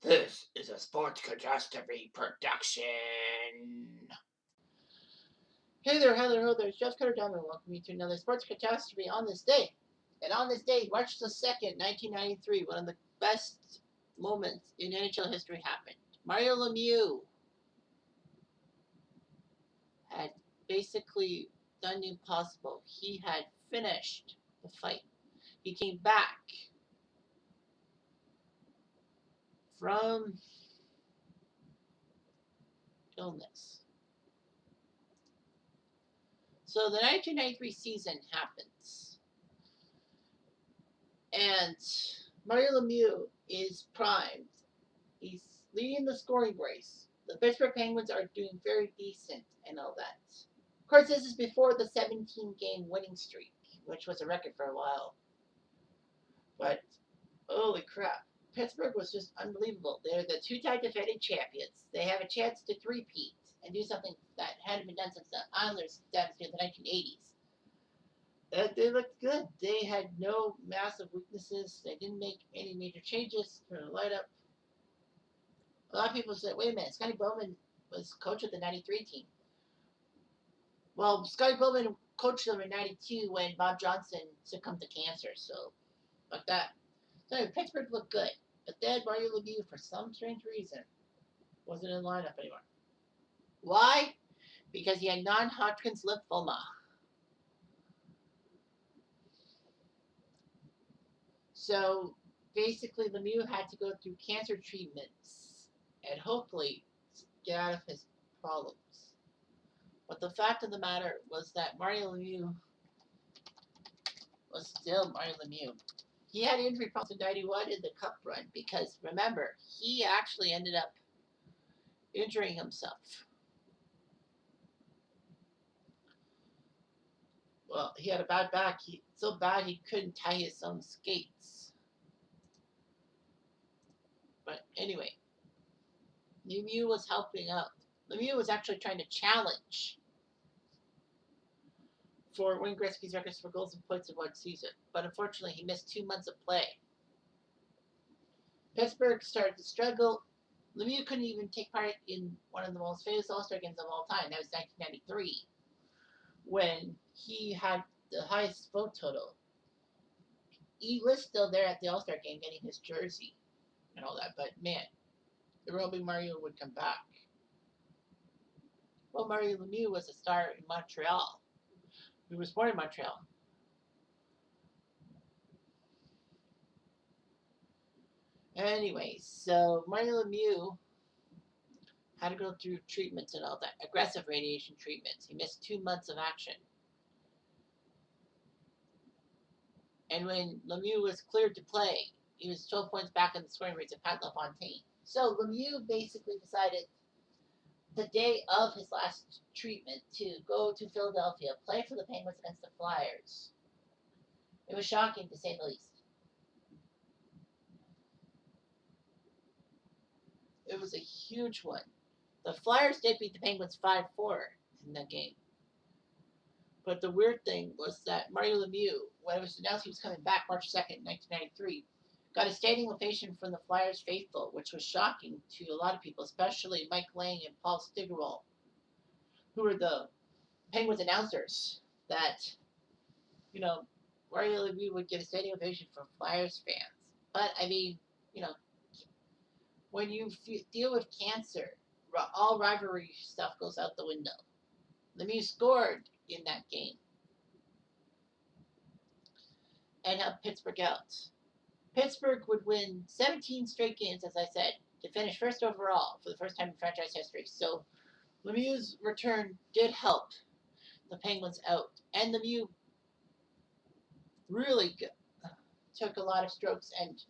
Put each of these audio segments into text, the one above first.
This is a sports catastrophe production. Hey there, hi there, ho there. It's Jeff Cutter Diamond. Welcome you to another sports catastrophe on this day. And on this day, March the 2nd, 1993, one of the best moments in NHL history happened. Mario Lemieux had basically done the impossible. He had finished the fight. He came back from illness. So the 1993 season happens. And Mario Lemieux is primed. He's leading the scoring race. The Pittsburgh Penguins are doing very decent and all that. Of course, this is before the 17-game winning streak, which was a record for a while. But holy crap, Pittsburgh was just unbelievable. They're the two-time defending champions. They have a chance to three-peat and do something that hadn't been done since the Islanders dynasty in the 1980s. They looked good. They had no massive weaknesses. They didn't make any major changes to the lineup. A lot of people said, wait a minute, Scotty Bowman was coach of the 93 team. Well, Scotty Bowman coached them in 92 when Bob Johnson succumbed to cancer, so like that. So anyway, Pittsburgh looked good. But then Mario Lemieux, for some strange reason, wasn't in the lineup anymore. Why? Because he had non-Hodgkin's lymphoma. So basically, Lemieux had to go through cancer treatments and hopefully get out of his problems. But the fact of the matter was that Mario Lemieux was still Mario Lemieux. He had injury problems in 91 in the cup run because, remember, he actually ended up injuring himself. Well, he had a bad back. So bad he couldn't tie his own skates. But anyway, Lemieux was helping out. Lemieux was actually trying to challenge for Wayne Gretzky's records for goals and points in one season. But unfortunately, he missed 2 months of play. Pittsburgh started to struggle. Lemieux couldn't even take part in one of the most famous All-Star games of all time. That was 1993, when he had the highest vote total. He was still there at the All-Star game getting his jersey and all that, but man, the real big Mario would come back. Well, Mario Lemieux was a star in Montreal. He was born in Montreal. Anyway, so Mario Lemieux had to go through treatments and all that, aggressive radiation treatments. He missed 2 months of action. And when Lemieux was cleared to play, he was 12 points back in the scoring race of Pat LaFontaine. So Lemieux basically decided the day of his last treatment to go to Philadelphia, play for the Penguins against the Flyers. It was shocking, to say the least. It was a huge one. The Flyers did beat the Penguins 5-4 in that game. But the weird thing was that Mario Lemieux, when it was announced he was coming back March 2nd, 1993, got a standing ovation from the Flyers faithful, which was shocking to a lot of people, especially Mike Lang and Paul Steigerwald, who were the Penguins announcers, that, Mario Lemieux would get a standing ovation from Flyers fans. But, I mean, when you deal with cancer, all rivalry stuff goes out the window. Lemieux scored in that game and helped Pittsburgh out. Pittsburgh would win 17 straight games, as I said, to finish first overall for the first time in franchise history. So Lemieux's return did help the Penguins out. And Lemieux really took a lot of strokes and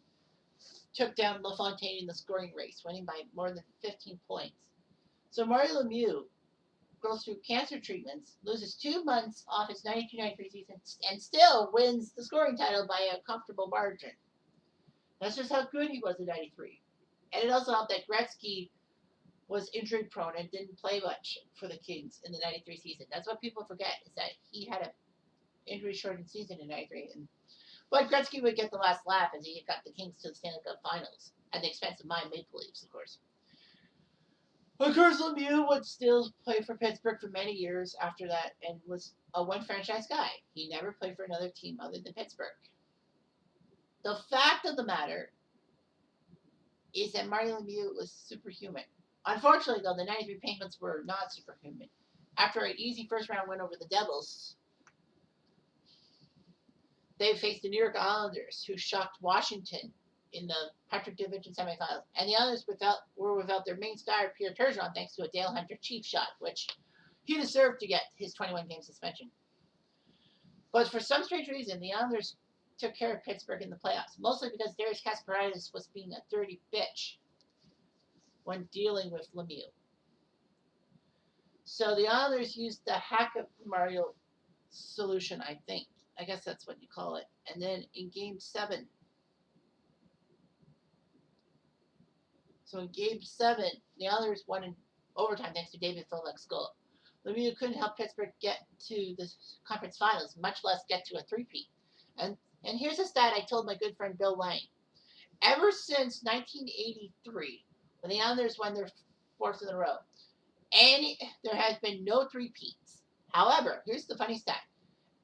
took down LaFontaine in the scoring race, winning by more than 15 points. So Mario Lemieux goes through cancer treatments, loses 2 months off his 1993 season, and still wins the scoring title by a comfortable margin. That's just how good he was in 93. And it also helped that Gretzky was injury prone and didn't play much for the Kings in the 93 season. That's what people forget, is that he had an injury shortened season in 93. But Gretzky would get the last laugh as he got the Kings to the Stanley Cup Finals. at the expense of my Maple Leafs, of course. Of course, Lemieux would still play for Pittsburgh for many years after that and was a one franchise guy. He never played for another team other than Pittsburgh. The fact of the matter is that Mario Lemieux was superhuman. Unfortunately, though, the 93 Penguins were not superhuman. After an easy first round win over the Devils, they faced the New York Islanders, who shocked Washington in the Patrick Division semifinals. And the Islanders were without their main star, Pierre Turgeon, thanks to a Dale Hunter cheap shot, which he deserved to get his 21-game suspension. But for some strange reason, the Islanders took care of Pittsburgh in the playoffs, mostly because Darius Kasparaitis was being a dirty bitch when dealing with Lemieux. So the Islanders used the hack of Mario solution, I think. I guess that's what you call it. And then in Game 7, the Islanders won in overtime thanks to David Phillips' goal. Lemieux couldn't help Pittsburgh get to the conference finals, much less get to a three-peat. And here's a stat I told my good friend Bill Lang. Ever since 1983, when the Islanders won their fourth in a row, there has been no three-peats. However, here's the funny stat.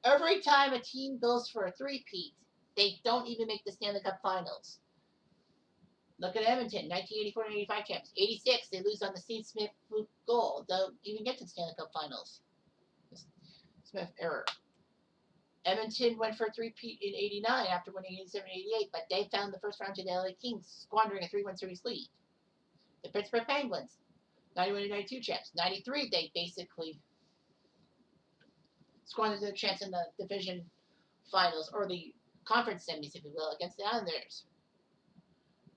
Every time a team goes for a three-peat, they don't even make the Stanley Cup Finals. Look at Edmonton, 1984-85 champs. 86, they lose on the Steve Smith fluke goal. Don't even get to the Stanley Cup Finals. Smith error. Edmonton went for a three-peat in 89 after winning 87-88, but they found the first round to the LA Kings, squandering a 3-1 series lead. The Pittsburgh Penguins, 91-92 champs. 93, they basically squandered their chance in the division finals, or the conference semis, if you will, against the Islanders.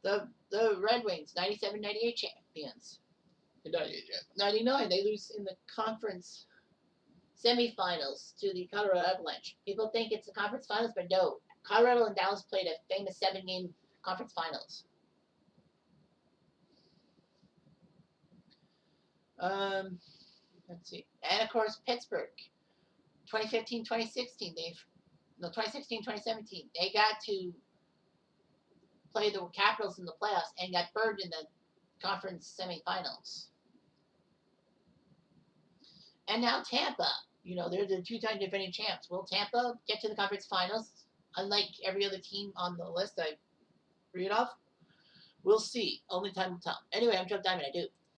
The Red Wings, 97-98 champions. 99, they lose in the conference semifinals to the Colorado Avalanche. People think it's the conference finals, but no. Colorado and Dallas played a famous 7-game conference finals. Let's see. And, of course, Pittsburgh. 2015-2016, 2016-2017, they got to play the Capitals in the playoffs and got burned in the conference semifinals. And now Tampa, they're the two-time defending champs. Will Tampa get to the conference finals, unlike every other team on the list I read off? We'll see. Only time will tell. Anyway, I'm Joe Diamond. I do.